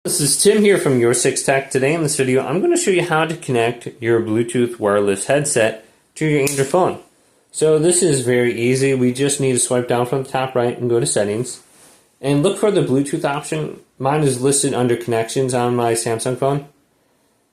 This is Tim here from Your 6 Tech. Today in this video, I'm going to show you how to connect your Bluetooth wireless headset to your Android phone. So this is very easy. We just need to swipe down from the top right and go to Settings. And look for the Bluetooth option. Mine is listed under Connections on my Samsung phone.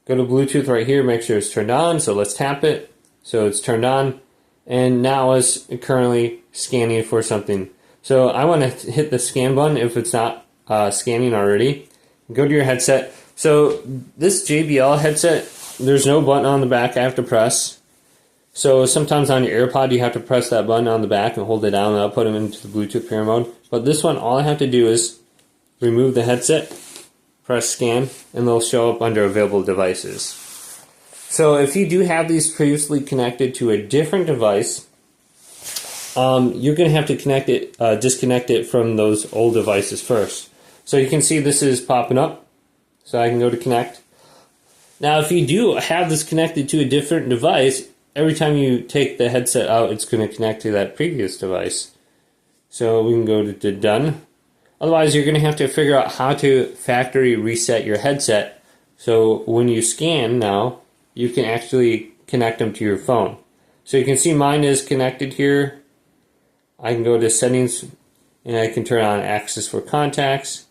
Go to Bluetooth right here, make sure it's turned on. So let's tap it. So it's turned on. And now it's currently scanning for something. So I want to hit the scan button if it's not scanning already. Go to your headset. So this JBL headset, there's no button on the back I have to press. So sometimes on your AirPod you have to press that button on the back and hold it down and that'll put them into the Bluetooth pair mode. But this one, all I have to do is remove the headset, press scan, and they'll show up under available devices. So if you do have these previously connected to a different device, you're going to have to connect it, disconnect it from those old devices first. So you can see this is popping up. So I can go to connect. Now if you do have this connected to a different device, every time you take the headset out, it's going to connect to that previous device. So we can go to done. Otherwise you're going to have to figure out how to factory reset your headset. So when you scan now, you can actually connect them to your phone. So you can see mine is connected here. I can go to settings and I can turn on access for contacts.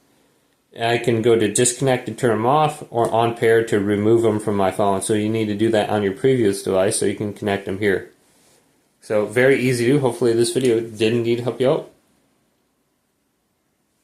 I can go to disconnect to turn them off, or on pair to remove them from my phone. So you need to do that on your previous device so you can connect them here. So very easy to do. Hopefully this video did indeed help you out.